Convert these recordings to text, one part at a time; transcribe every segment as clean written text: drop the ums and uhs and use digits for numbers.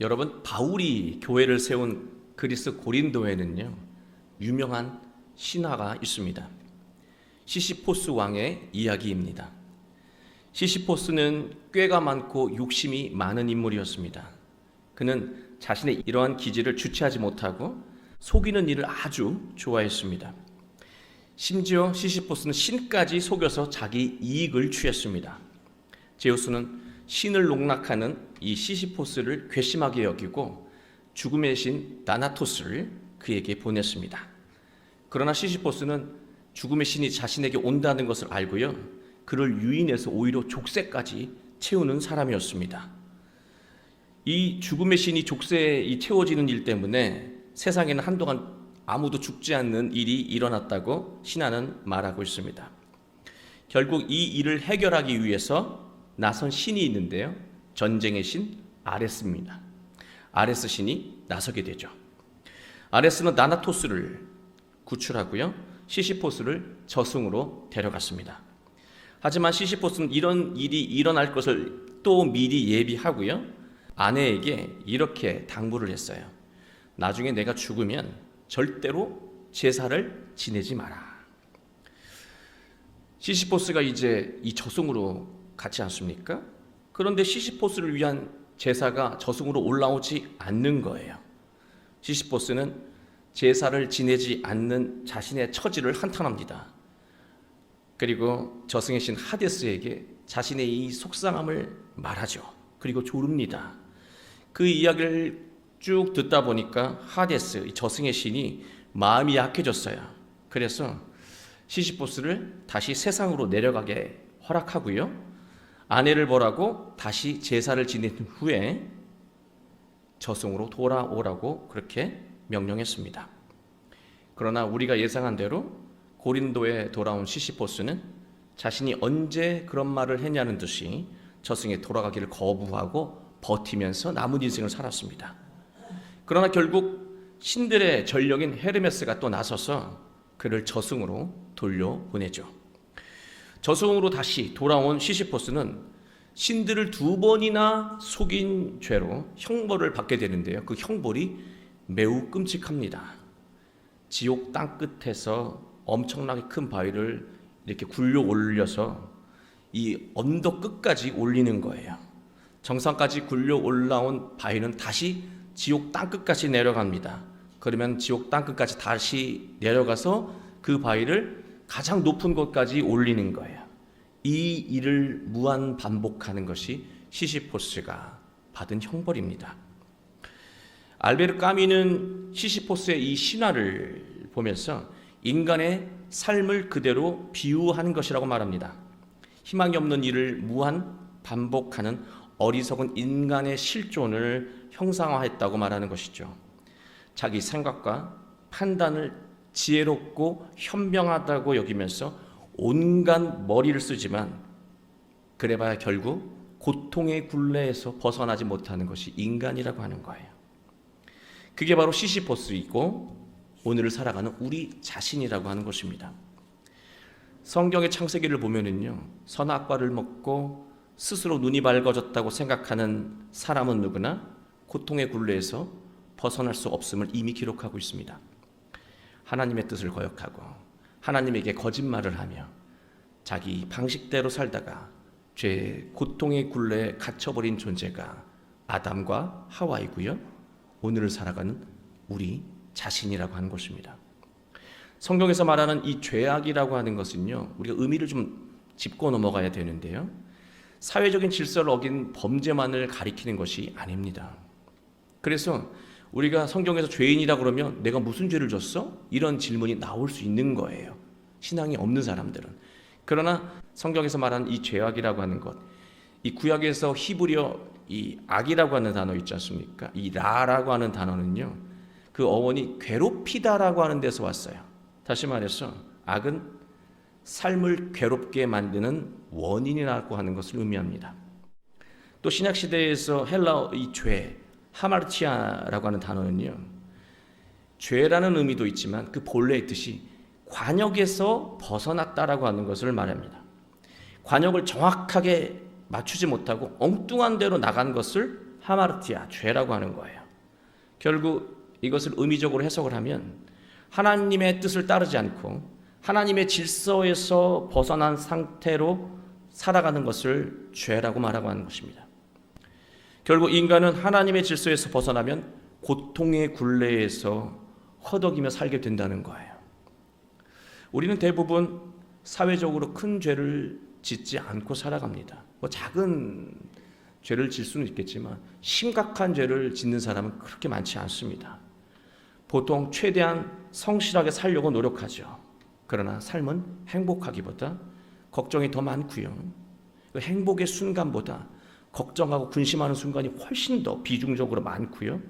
여러분, 바울이 교회를 세운 그리스 고린도에는요, 유명한 신화가 있습니다. 시시포스 왕의 이야기입니다. 시시포스는 꾀가 많고 욕심이 많은 인물이었습니다. 그는 자신의 이러한 기질을 주체하지 못하고 속이는 일을 아주 좋아했습니다. 심지어 시시포스는 신까지 속여서 자기 이익을 취했습니다. 제우스는 신을 농락하는 이 시시포스를 괘씸하게 여기고 죽음의 신 나나토스를 그에게 보냈습니다. 그러나 시시포스는 죽음의 신이 자신에게 온다는 것을 알고요, 그를 유인해서 오히려 족쇄까지 채우는 사람이었습니다. 이 죽음의 신이 족쇄에 채워지는 일 때문에 세상에는 한동안 아무도 죽지 않는 일이 일어났다고 신화는 말하고 있습니다. 결국 이 일을 해결하기 위해서 나선 신이 있는데요, 전쟁의 신 아레스입니다. 아레스 신이 나서게 되죠. 아레스는 나나토스를 구출하고요, 시시포스를 저승으로 데려갔습니다. 하지만 시시포스는 이런 일이 일어날 것을 또 미리 예비하고요, 아내에게 이렇게 당부를 했어요. 나중에 내가 죽으면 절대로 제사를 지내지 마라. 시시포스가 이제 이 저승으로 갔지 않습니까? 그런데 시시포스를 위한 제사가 저승으로 올라오지 않는 거예요. 시시포스는 제사를 지내지 않는 자신의 처지를 한탄합니다. 그리고 저승의 신 하데스에게 자신의 이 속상함을 말하죠. 그리고 조릅니다. 그 이야기를 쭉 듣다 보니까 하데스, 이 저승의 신이 마음이 약해졌어요. 그래서 시시포스를 다시 세상으로 내려가게 허락하고요, 아내를 벌하고 다시 제사를 지낸 후에 저승으로 돌아오라고 그렇게 명령했습니다. 그러나 우리가 예상한 대로 고린도에 돌아온 시시포스는 자신이 언제 그런 말을 했냐는 듯이 저승에 돌아가기를 거부하고 버티면서 남은 인생을 살았습니다. 그러나 결국 신들의 전령인 헤르메스가 또 나서서 그를 저승으로 돌려보내죠. 저승으로 다시 돌아온 시시포스는 신들을 2번이나 속인 죄로 형벌을 받게 되는데요, 그 형벌이 매우 끔찍합니다. 지옥 땅 끝에서 엄청나게 큰 바위를 이렇게 굴려 올려서 이 언덕 끝까지 올리는 거예요. 정상까지 굴려 올라온 바위는 다시 지옥 땅 끝까지 내려갑니다. 그러면 지옥 땅 끝까지 다시 내려가서 그 바위를 가장 높은 곳까지 올리는 거예요. 이 일을 무한 반복하는 것이 시시포스가 받은 형벌입니다. 알베르 까미는 시시포스의 이 신화를 보면서 인간의 삶을 그대로 비유하는 것이라고 말합니다. 희망이 없는 일을 무한 반복하는 어리석은 인간의 실존을 형상화했다고 말하는 것이죠. 자기 생각과 판단을 지혜롭고 현명하다고 여기면서 온갖 머리를 쓰지만 그래봐야 결국 고통의 굴레에서 벗어나지 못하는 것이 인간이라고 하는 거예요. 그게 바로 시시포스이고 오늘을 살아가는 우리 자신이라고 하는 것입니다. 성경의 창세기를 보면은요, 선악과를 먹고 스스로 눈이 밝아졌다고 생각하는 사람은 누구나 고통의 굴레에서 벗어날 수 없음을 이미 기록하고 있습니다. 하나님의 뜻을 거역하고 하나님에게 거짓말을 하며 자기 방식대로 살다가 죄의 고통의 굴레에 갇혀버린 존재가 아담과 하와이고요, 오늘을 살아가는 우리 자신이라고 하는 것입니다. 성경에서 말하는 이 죄악이라고 하는 것은요, 우리가 의미를 좀 짚고 넘어가야 되는데요, 사회적인 질서를 어긴 범죄만을 가리키는 것이 아닙니다. 그래서 우리가 성경에서 죄인이라 그러면 내가 무슨 죄를 졌어? 이런 질문이 나올 수 있는 거예요, 신앙이 없는 사람들은. 그러나 성경에서 말하는 이 죄악이라고 하는 것, 이 구약에서 히브리어 이 악이라고 하는 단어 있지 않습니까? 이 라라고 하는 단어는요, 그 어원이 괴롭히다라고 하는 데서 왔어요. 다시 말해서 악은 삶을 괴롭게 만드는 원인이라고 하는 것을 의미합니다. 또 신약시대에서 헬라어 이 죄, 하마르티아라고 하는 단어는요, 죄라는 의미도 있지만 그 본래의 뜻이 관역에서 벗어났다라고 하는 것을 말합니다. 관역을 정확하게 맞추지 못하고 엉뚱한 대로 나간 것을 하마르티아, 죄라고 하는 거예요. 결국 이것을 의미적으로 해석을 하면 하나님의 뜻을 따르지 않고 하나님의 질서에서 벗어난 상태로 살아가는 것을 죄라고 말하고 하는 것입니다. 결국 인간은 하나님의 질서에서 벗어나면 고통의 굴레에서 허덕이며 살게 된다는 거예요. 우리는 대부분 사회적으로 큰 죄를 짓지 않고 살아갑니다. 작은 죄를 질 수는 있겠지만 심각한 죄를 짓는 사람은 그렇게 많지 않습니다. 보통 최대한 성실하게 살려고 노력하죠. 그러나 삶은 행복하기보다 걱정이 더 많고요. 그 행복의 순간보다 걱정하고 근심하는 순간이 훨씬 더 비중적으로 많고요.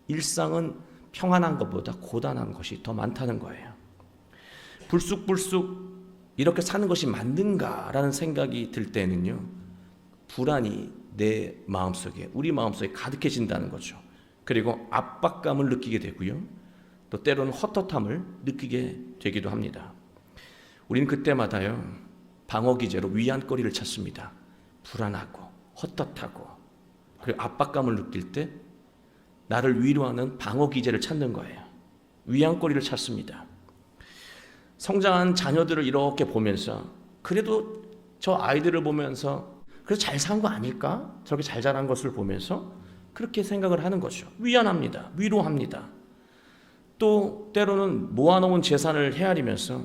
일상은 평안한 것보다 고단한 것이 더 많다는 거예요. 불쑥불쑥 이렇게 사는 것이 맞는가라는 생각이 들 때는요, 불안이 내 마음속에, 우리 마음속에 가득해진다는 거죠. 그리고 압박감을 느끼게 되고요, 또 때로는 헛헛함을 느끼게 되기도 합니다. 우리는 그때마다요, 방어기제로 위안거리를 찾습니다. 불안하고 헛헛하고 그리고 압박감을 느낄 때 나를 위로하는 방어기제를 찾는 거예요. 위안거리를 찾습니다. 성장한 자녀들을 이렇게 보면서 그래도 저 아이들을 보면서 그래서 잘 산 거 아닐까? 저렇게 잘 자란 것을 보면서 그렇게 생각을 하는 거죠. 위안합니다. 위로합니다. 또 때로는 모아놓은 재산을 헤아리면서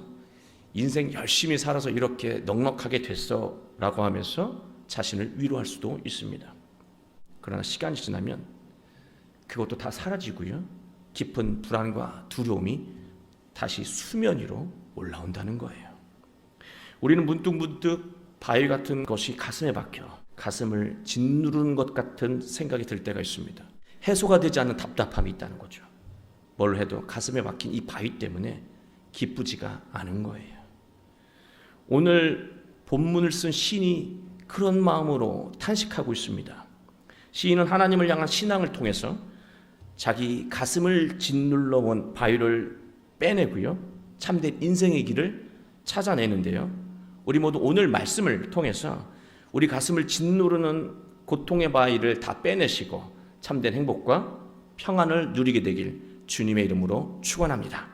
인생 열심히 살아서 이렇게 넉넉하게 됐어 라고 하면서 자신을 위로할 수도 있습니다. 그러나 시간이 지나면 그것도 다 사라지고요, 깊은 불안과 두려움이 다시 수면 위로 올라온다는 거예요. 우리는 문득문득 바위 같은 것이 가슴에 박혀 가슴을 짓누르는 것 같은 생각이 들 때가 있습니다. 해소가 되지 않는 답답함이 있다는 거죠. 뭘 해도 가슴에 박힌 이 바위 때문에 기쁘지가 않은 거예요. 오늘 본문을 쓴 시인이 그런 마음으로 탄식하고 있습니다. 시인은 하나님을 향한 신앙을 통해서 자기 가슴을 짓눌러 온 바위를 빼내고요, 참된 인생의 길을 찾아내는데요, 우리 모두 오늘 말씀을 통해서 우리 가슴을 짓누르는 고통의 바위를 다 빼내시고 참된 행복과 평안을 누리게 되길 주님의 이름으로 축원합니다.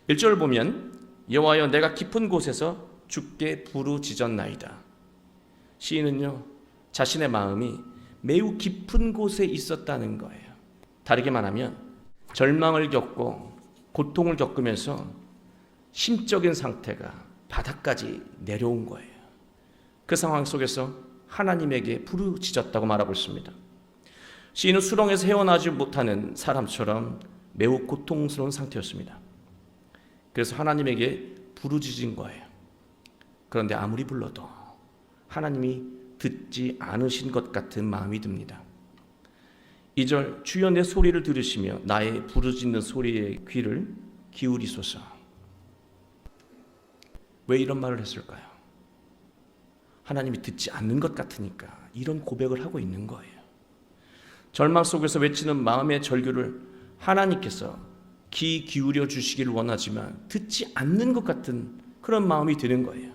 1절 보면 여호와여 내가 깊은 곳에서 주께 부르짖었나이다. 시인은요, 자신의 마음이 매우 깊은 곳에 있었다는 거예요. 다르게 말하면 절망을 겪고 고통을 겪으면서 심적인 상태가 바닥까지 내려온 거예요. 그 상황 속에서 하나님에게 부르짖었다고 말하고 있습니다. 시인은 수렁에서 헤어나지 못하는 사람처럼 매우 고통스러운 상태였습니다. 그래서 하나님에게 부르짖은 거예요. 그런데 아무리 불러도 하나님이 듣지 않으신 것 같은 마음이 듭니다. 2절 주여 내 소리를 들으시며 나의 부르짖는 소리에 귀를 기울이소서. 왜 이런 말을 했을까요? 하나님이 듣지 않는 것 같으니까 이런 고백을 하고 있는 거예요. 절망 속에서 외치는 마음의 절규를 하나님께서 귀 기울여 주시기를 원하지만 듣지 않는 것 같은 그런 마음이 드는 거예요.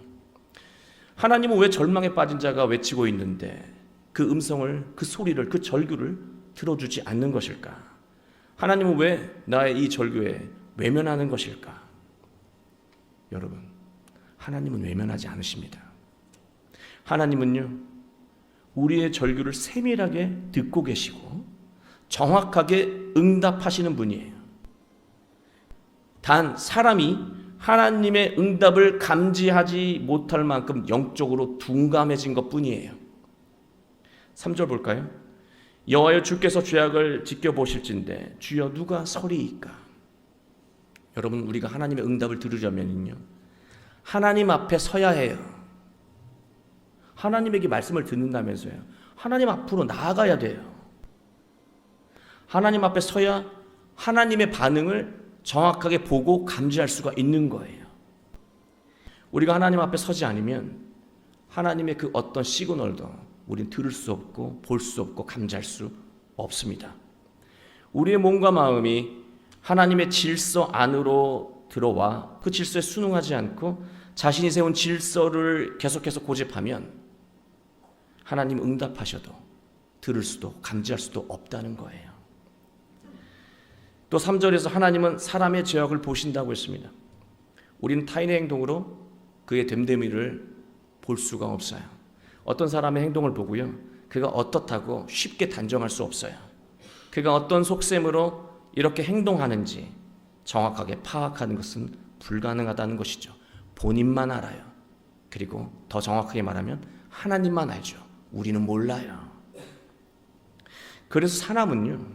하나님은 왜 절망에 빠진 자가 외치고 있는데 그 음성을, 그 소리를, 그 절규를 들어주지 않는 것일까? 하나님은 왜 나의 이 절규에 외면하는 것일까? 여러분, 하나님은 외면하지 않으십니다. 하나님은요, 우리의 절규를 세밀하게 듣고 계시고 정확하게 응답하시는 분이에요. 단 사람이 하나님의 응답을 감지하지 못할 만큼 영적으로 둔감해진 것뿐이에요. 3절 볼까요? 여호와여 주께서 죄악을 지켜보실진데 주여 누가 서리이까? 여러분, 우리가 하나님의 응답을 들으려면요, 하나님 앞에 서야 해요. 하나님에게 말씀을 듣는다면서요, 하나님 앞으로 나아가야 돼요. 하나님 앞에 서야 하나님의 반응을 정확하게 보고 감지할 수가 있는 거예요. 우리가 하나님 앞에 서지 않으면 하나님의 그 어떤 시그널도 우리는 들을 수 없고 볼 수 없고 감지할 수 없습니다. 우리의 몸과 마음이 하나님의 질서 안으로 들어와 그 질서에 순응하지 않고 자신이 세운 질서를 계속해서 고집하면 하나님 응답하셔도 들을 수도 감지할 수도 없다는 거예요. 또 3절에서 하나님은 사람의 죄악을 보신다고 했습니다. 우리는 타인의 행동으로 그의 됨됨이를 볼 수가 없어요. 어떤 사람의 행동을 보고요, 그가 어떻다고 쉽게 단정할 수 없어요. 그가 어떤 속셈으로 이렇게 행동하는지 정확하게 파악하는 것은 불가능하다는 것이죠. 본인만 알아요. 그리고 더 정확하게 말하면 하나님만 알죠. 우리는 몰라요. 그래서 사람은요,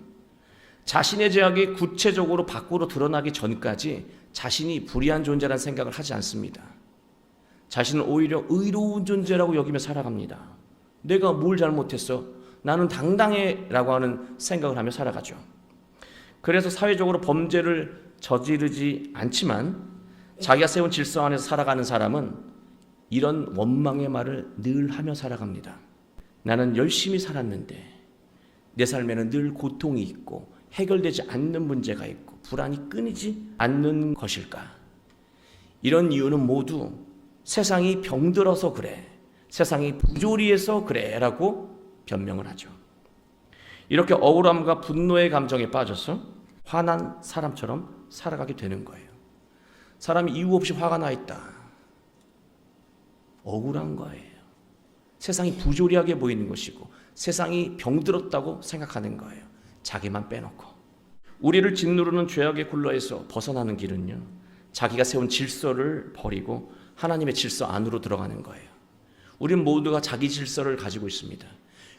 자신의 죄악이 구체적으로 밖으로 드러나기 전까지 자신이 불의한 존재라는 생각을 하지 않습니다. 자신은 오히려 의로운 존재라고 여기며 살아갑니다. 내가 뭘 잘못했어? 나는 당당해 라고 하는 생각을 하며 살아가죠. 그래서 사회적으로 범죄를 저지르지 않지만 자기가 세운 질서 안에서 살아가는 사람은 이런 원망의 말을 늘 하며 살아갑니다. 나는 열심히 살았는데 내 삶에는 늘 고통이 있고 해결되지 않는 문제가 있고 불안이 끊이지 않는 것일까? 이런 이유는 모두 세상이 병들어서 그래, 세상이 부조리해서 그래 라고 변명을 하죠. 이렇게 억울함과 분노의 감정에 빠져서 화난 사람처럼 살아가게 되는 거예요. 사람이 이유 없이 화가 나 있다. 억울한 거예요. 세상이 부조리하게 보이는 것이고 세상이 병들었다고 생각하는 거예요. 자기만 빼놓고. 우리를 짓누르는 죄악의 굴레에서 벗어나는 길은요, 자기가 세운 질서를 버리고 하나님의 질서 안으로 들어가는 거예요. 우리는 모두가 자기 질서를 가지고 있습니다.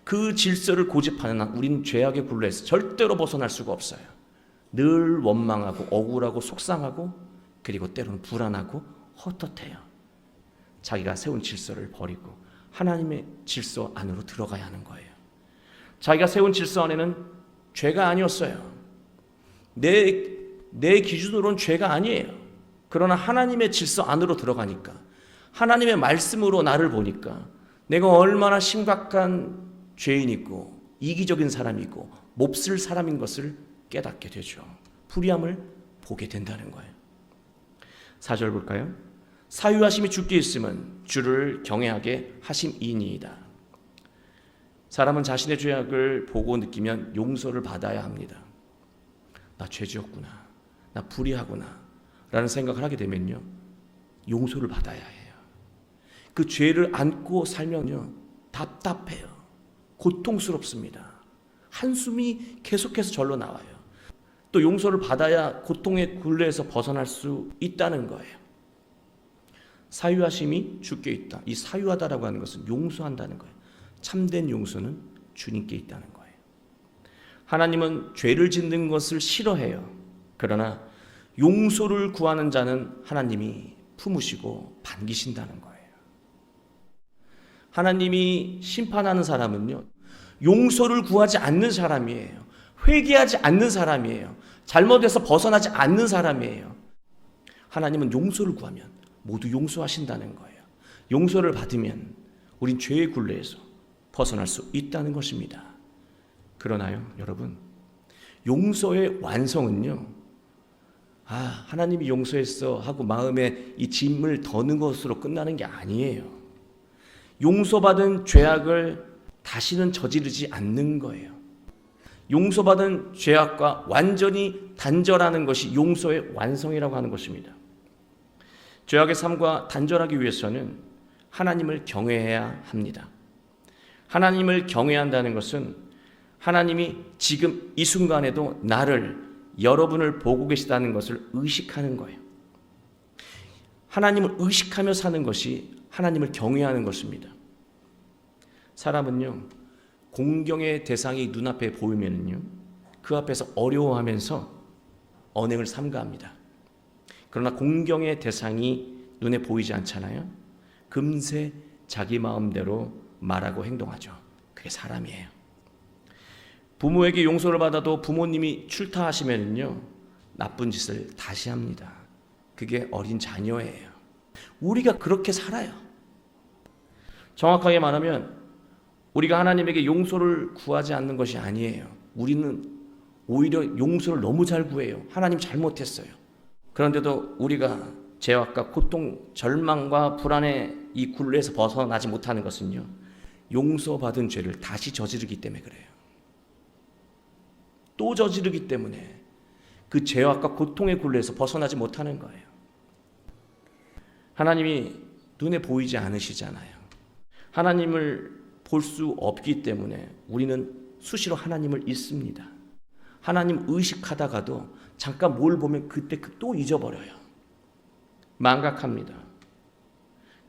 그 질서를 고집하는 한 우리는 죄악의 굴레에서 절대로 벗어날 수가 없어요. 늘 원망하고 억울하고 속상하고 그리고 때로는 불안하고 헛헛해요. 자기가 세운 질서를 버리고 하나님의 질서 안으로 들어가야 하는 거예요. 자기가 세운 질서 안에는 죄가 아니었어요. 내 기준으로는 죄가 아니에요. 그러나 하나님의 질서 안으로 들어가니까, 하나님의 말씀으로 나를 보니까 내가 얼마나 심각한 죄인이고 이기적인 사람이고 몹쓸 사람인 것을 깨닫게 되죠. 불의함을 보게 된다는 거예요. 4절 볼까요? 사유하심이 주께 있으면 주를 경외하게 하심이니이다. 사람은 자신의 죄악을 보고 느끼면 용서를 받아야 합니다. 나 죄지었구나, 나 불의하구나 라는 생각을 하게 되면요, 용서를 받아야 해요. 그 죄를 안고 살면요, 답답해요. 고통스럽습니다. 한숨이 계속해서 절로 나와요. 또 용서를 받아야 고통의 굴레에서 벗어날 수 있다는 거예요. 사유하심이 주께 있다. 이 사유하다라고 하는 것은 용서한다는 거예요. 참된 용서는 주님께 있다는 거예요. 하나님은 죄를 짓는 것을 싫어해요. 그러나 용서를 구하는 자는 하나님이 품으시고 반기신다는 거예요. 하나님이 심판하는 사람은요, 용서를 구하지 않는 사람이에요. 회개하지 않는 사람이에요. 잘못해서 벗어나지 않는 사람이에요. 하나님은 용서를 구하면 모두 용서하신다는 거예요. 용서를 받으면 우린 죄의 굴레에서 벗어날 수 있다는 것입니다. 그러나요, 여러분, 용서의 완성은요, 하나님이 용서했어 하고 마음에 이 짐을 더는 것으로 끝나는 게 아니에요. 용서받은 죄악을 다시는 저지르지 않는 거예요. 용서받은 죄악과 완전히 단절하는 것이 용서의 완성이라고 하는 것입니다. 죄악의 삶과 단절하기 위해서는 하나님을 경외해야 합니다. 하나님을 경외한다는 것은 하나님이 지금 이 순간에도 나를, 여러분을 보고 계시다는 것을 의식하는 거예요. 하나님을 의식하며 사는 것이 하나님을 경외하는 것입니다. 사람은요, 공경의 대상이 눈앞에 보이면요, 그 앞에서 어려워하면서 언행을 삼가합니다. 그러나 공경의 대상이 눈에 보이지 않잖아요. 금세 자기 마음대로 말하고 행동하죠. 그게 사람이에요. 부모에게 용서를 받아도 부모님이 출타하시면요, 나쁜 짓을 다시 합니다. 그게 어린 자녀예요. 우리가 그렇게 살아요. 정확하게 말하면 우리가 하나님에게 용서를 구하지 않는 것이 아니에요. 우리는 오히려 용서를 너무 잘 구해요. 하나님 잘못했어요. 그런데도 우리가 죄악과 고통, 절망과 불안의 이 굴레에서 벗어나지 못하는 것은요, 용서받은 죄를 다시 저지르기 때문에 그래요. 또 저지르기 때문에 그 죄악과 고통의 굴레에서 벗어나지 못하는 거예요. 하나님이 눈에 보이지 않으시잖아요. 하나님을 볼 수 없기 때문에 우리는 수시로 하나님을 잊습니다. 하나님 의식하다가도 잠깐 뭘 보면 그때 또 잊어버려요. 망각합니다.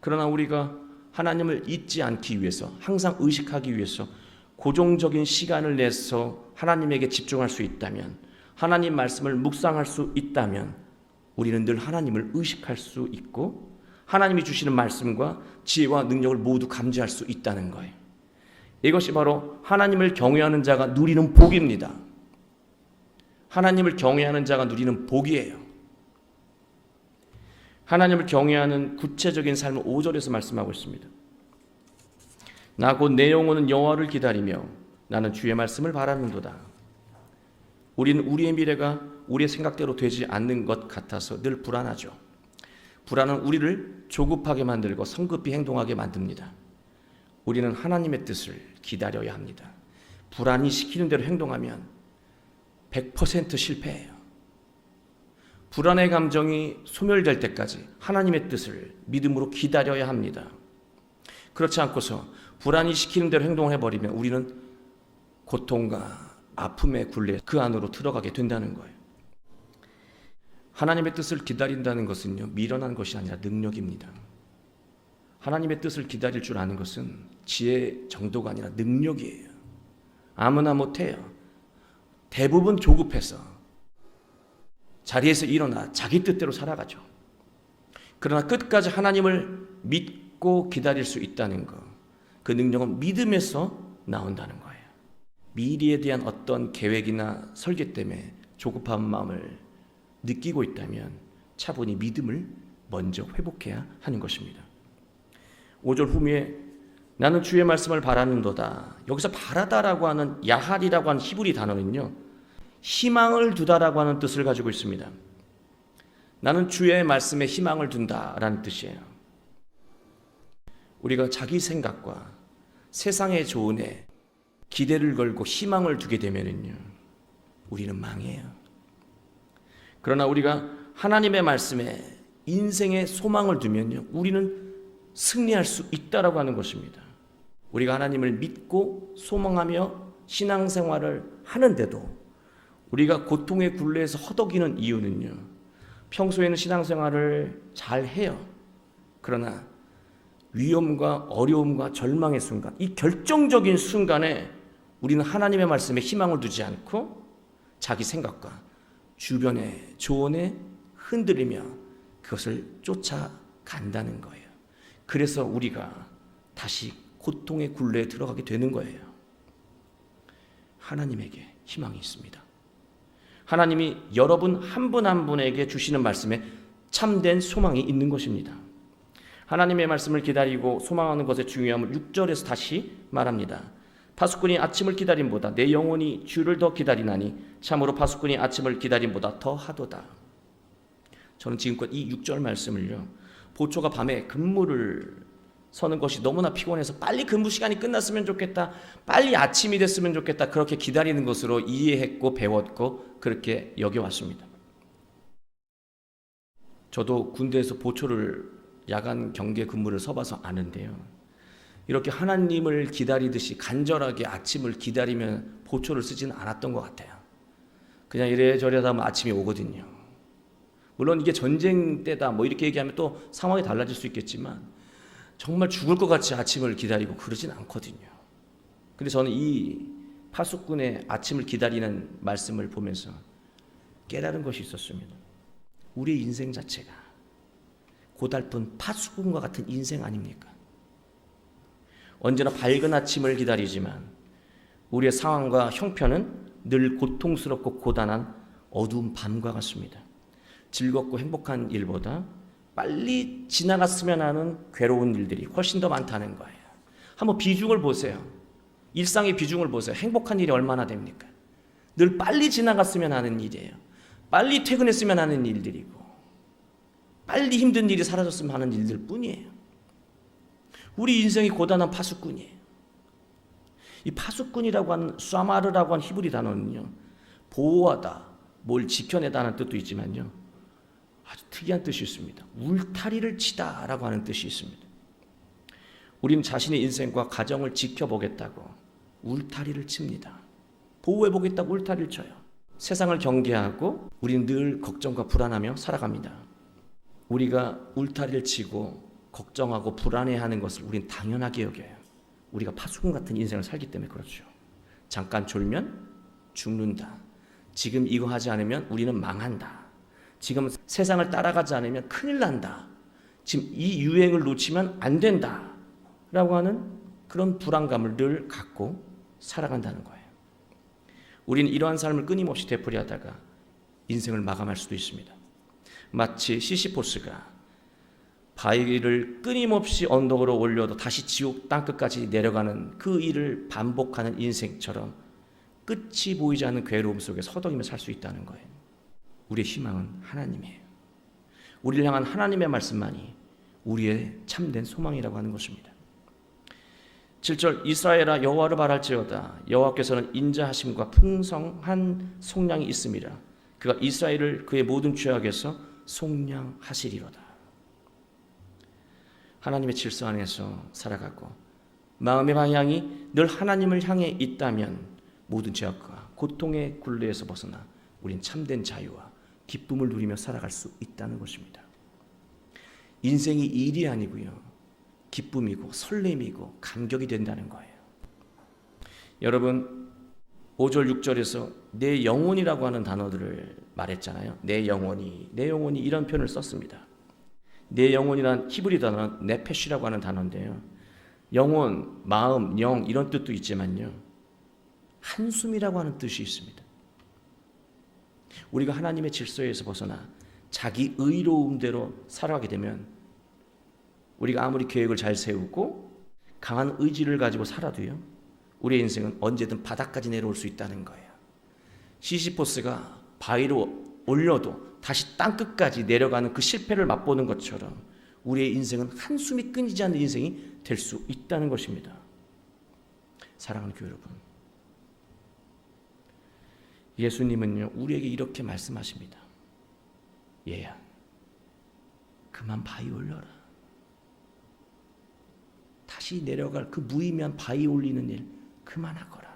그러나 우리가 하나님을 잊지 않기 위해서, 항상 의식하기 위해서 고정적인 시간을 내서 하나님에게 집중할 수 있다면, 하나님 말씀을 묵상할 수 있다면 우리는 늘 하나님을 의식할 수 있고 하나님이 주시는 말씀과 지혜와 능력을 모두 감지할 수 있다는 거예요. 이것이 바로 하나님을 경외하는 자가 누리는 복입니다. 하나님을 경외하는 자가 누리는 복이에요. 하나님을 경외하는 구체적인 삶을 5절에서 말씀하고 있습니다. 나 곧 내 영혼은 여호와를 기다리며 나는 주의 말씀을 바라는도다. 우리는 우리의 미래가 우리의 생각대로 되지 않는 것 같아서 늘 불안하죠. 불안은 우리를 조급하게 만들고 성급히 행동하게 만듭니다. 우리는 하나님의 뜻을 기다려야 합니다. 불안이 시키는 대로 행동하면 100% 실패해요. 불안의 감정이 소멸될 때까지 하나님의 뜻을 믿음으로 기다려야 합니다. 그렇지 않고서 불안이 시키는 대로 행동을 해버리면 우리는 고통과 아픔의 굴레 그 안으로 들어가게 된다는 거예요. 하나님의 뜻을 기다린다는 것은요, 미련한 것이 아니라 능력입니다. 하나님의 뜻을 기다릴 줄 아는 것은 지혜 정도가 아니라 능력이에요. 아무나 못해요. 대부분 조급해서 자리에서 일어나 자기 뜻대로 살아가죠. 그러나 끝까지 하나님을 믿고 기다릴 수 있다는 것, 그 능력은 믿음에서 나온다는 거예요. 미래에 대한 어떤 계획이나 설계 때문에 조급한 마음을 느끼고 있다면 차분히 믿음을 먼저 회복해야 하는 것입니다. 5절 후미에 나는 주의 말씀을 바라는도다. 여기서 바라다라고 하는 야할이라고 하는 히브리 단어는요, 희망을 두다라고 하는 뜻을 가지고 있습니다. 나는 주의 말씀에 희망을 둔다라는 뜻이에요. 우리가 자기 생각과 세상의 조언에 기대를 걸고 희망을 두게 되면은요, 우리는 망해요. 그러나 우리가 하나님의 말씀에 인생의 소망을 두면요, 우리는 승리할 수 있다라고 하는 것입니다. 우리가 하나님을 믿고 소망하며 신앙생활을 하는데도 우리가 고통의 굴레에서 허덕이는 이유는요, 평소에는 신앙생활을 잘 해요. 그러나 위험과 어려움과 절망의 순간, 이 결정적인 순간에 우리는 하나님의 말씀에 희망을 두지 않고 자기 생각과 주변의 조언에 흔들리며 그것을 쫓아간다는 거예요. 그래서 우리가 다시 고통의 굴레에 들어가게 되는 거예요. 하나님에게 희망이 있습니다. 하나님이 여러분 한 분 한 분에게 주시는 말씀에 참된 소망이 있는 것입니다. 하나님의 말씀을 기다리고 소망하는 것의 중요함을 6절에서 다시 말합니다. 파수꾼이 아침을 기다림보다 내 영혼이 주를 더 기다리나니 참으로 파수꾼이 아침을 기다림보다 더 하도다. 저는 지금껏 이 6절 말씀을요, 보초가 밤에 근무를 서는 것이 너무나 피곤해서 빨리 근무 시간이 끝났으면 좋겠다, 빨리 아침이 됐으면 좋겠다, 그렇게 기다리는 것으로 이해했고 배웠고 그렇게 여겨왔습니다. 저도 군대에서 보초를 야간 경계 근무를 서봐서 아는데요, 이렇게 하나님을 기다리듯이 간절하게 아침을 기다리면 보초를 쓰지는 않았던 것 같아요. 그냥 이래저래 하다 보면 아침이 오거든요. 물론 이게 전쟁 때다 뭐 이렇게 얘기하면 또 상황이 달라질 수 있겠지만 정말 죽을 것 같이 아침을 기다리고 그러진 않거든요. 근데 저는 이 파수꾼의 아침을 기다리는 말씀을 보면서 깨달은 것이 있었습니다. 우리의 인생 자체가 고달픈 파수꾼과 같은 인생 아닙니까? 언제나 밝은 아침을 기다리지만 우리의 상황과 형편은 늘 고통스럽고 고단한 어두운 밤과 같습니다. 즐겁고 행복한 일보다 빨리 지나갔으면 하는 괴로운 일들이 훨씬 더 많다는 거예요. 한번 비중을 보세요. 일상의 비중을 보세요. 행복한 일이 얼마나 됩니까? 늘 빨리 지나갔으면 하는 일이에요. 빨리 퇴근했으면 하는 일들이고 빨리 힘든 일이 사라졌으면 하는 일들 뿐이에요. 우리 인생이 고단한 파수꾼이에요. 이 파수꾼이라고 하는 쏴마르라고 하는 히브리 단어는요, 보호하다, 뭘 지켜내다는 뜻도 있지만요, 아주 특이한 뜻이 있습니다. 울타리를 치다라고 하는 뜻이 있습니다. 우리는 자신의 인생과 가정을 지켜보겠다고 울타리를 칩니다. 보호해보겠다고 울타리를 쳐요. 세상을 경계하고 우리는 늘 걱정과 불안하며 살아갑니다. 우리가 울타리를 치고 걱정하고 불안해하는 것을 우린 당연하게 여겨요. 우리가 파수꾼 같은 인생을 살기 때문에 그렇죠. 잠깐 졸면 죽는다. 지금 이거 하지 않으면 우리는 망한다. 지금 세상을 따라가지 않으면 큰일 난다. 지금 이 유행을 놓치면 안 된다. 라고 하는 그런 불안감을 늘 갖고 살아간다는 거예요. 우리는 이러한 삶을 끊임없이 되풀이하다가 인생을 마감할 수도 있습니다. 마치 시시포스가 바위를 끊임없이 언덕으로 올려도 다시 지옥 땅끝까지 내려가는 그 일을 반복하는 인생처럼 끝이 보이지 않는 괴로움 속에 서덕이며 살 수 있다는 거예요. 우리의 희망은 하나님이에요. 우리를 향한 하나님의 말씀만이 우리의 참된 소망이라고 하는 것입니다. 7절 이스라엘아 여호와를 바랄지어다. 여호와께서는 인자하심과 풍성한 속량이 있음이라. 그가 이스라엘을 그의 모든 죄악에서 속량하시리로다. 하나님의 질서 안에서 살아가고 마음의 방향이 늘 하나님을 향해 있다면 모든 죄악과 고통의 굴레에서 벗어나 우린 참된 자유와 기쁨을 누리며 살아갈 수 있다는 것입니다. 인생이 일이 아니고요, 기쁨이고 설렘이고 감격이 된다는 거예요. 여러분 5절 6절에서 내 영혼이라고 하는 단어들을 말했잖아요. 내 영혼이 이런 표현을 썼습니다. 내 영혼이란 히브리 단어는 네페시라고 하는 단어인데요, 영혼, 마음, 영 이런 뜻도 있지만요, 한숨이라고 하는 뜻이 있습니다. 우리가 하나님의 질서에서 벗어나 자기 의로움대로 살아가게 되면 우리가 아무리 계획을 잘 세우고 강한 의지를 가지고 살아도요, 우리의 인생은 언제든 바닥까지 내려올 수 있다는 거예요. 시시포스가 바위로 올려도 다시 땅끝까지 내려가는 그 실패를 맛보는 것처럼 우리의 인생은 한숨이 끊이지 않는 인생이 될 수 있다는 것입니다. 사랑하는 교회 여러분, 예수님은요 우리에게 이렇게 말씀하십니다. 얘야, 그만 바위 올려라. 다시 내려갈 그 무의미한 바위 올리는 일 그만하거라.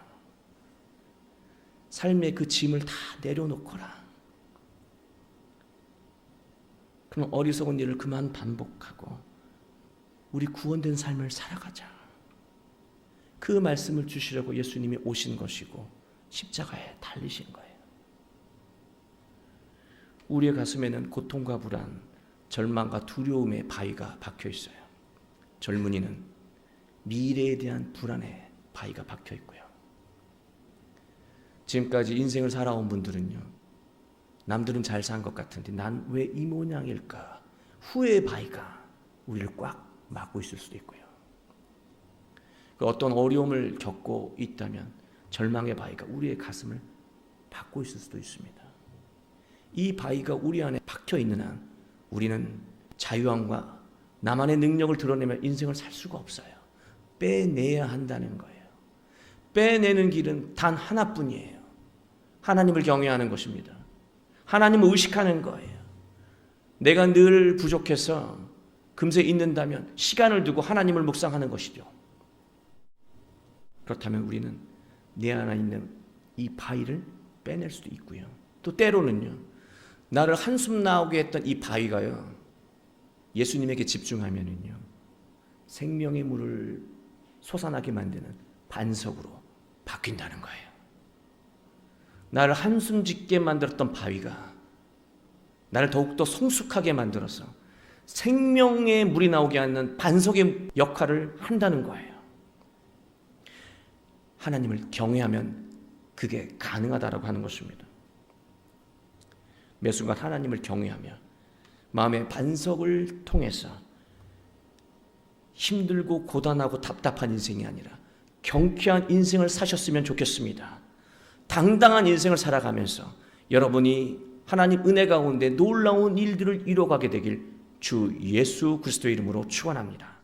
삶의 그 짐을 다 내려놓거라. 그럼 어리석은 일을 그만 반복하고 우리 구원된 삶을 살아가자. 그 말씀을 주시려고 예수님이 오신 것이고 십자가에 달리신 거예요. 우리의 가슴에는 고통과 불안, 절망과 두려움의 바위가 박혀 있어요. 젊은이는 미래에 대한 불안의 바위가 박혀 있고요. 지금까지 인생을 살아온 분들은요, 남들은 잘 산 것 같은데 난 왜 이 모양일까? 후회의 바위가 우리를 꽉 막고 있을 수도 있고요. 어떤 어려움을 겪고 있다면 절망의 바위가 우리의 가슴을 박고 있을 수도 있습니다. 이 바위가 우리 안에 박혀 있는 한 우리는 자유함과 나만의 능력을 드러내며 인생을 살 수가 없어요. 빼내야 한다는 거예요. 빼내는 길은 단 하나뿐이에요. 하나님을 경외하는 것입니다. 하나님을 의식하는 거예요. 내가 늘 부족해서 금세 잊는다면 시간을 두고 하나님을 묵상하는 것이죠. 그렇다면 우리는 내 안에 있는 이 바위를 빼낼 수도 있고요. 또 때로는요, 나를 한숨 나오게 했던 이 바위가요, 예수님에게 집중하면은요, 생명의 물을 솟아나게 만드는 반석으로 바뀐다는 거예요. 나를 한숨 짓게 만들었던 바위가 나를 더욱더 성숙하게 만들어서 생명의 물이 나오게 하는 반석의 역할을 한다는 거예요. 하나님을 경외하면 그게 가능하다라고 하는 것입니다. 매 순간 하나님을 경외하며 마음의 반석을 통해서 힘들고 고단하고 답답한 인생이 아니라 경쾌한 인생을 사셨으면 좋겠습니다. 당당한 인생을 살아가면서 여러분이 하나님 은혜 가운데 놀라운 일들을 이뤄가게 되길 주 예수 그리스도의 이름으로 축원합니다.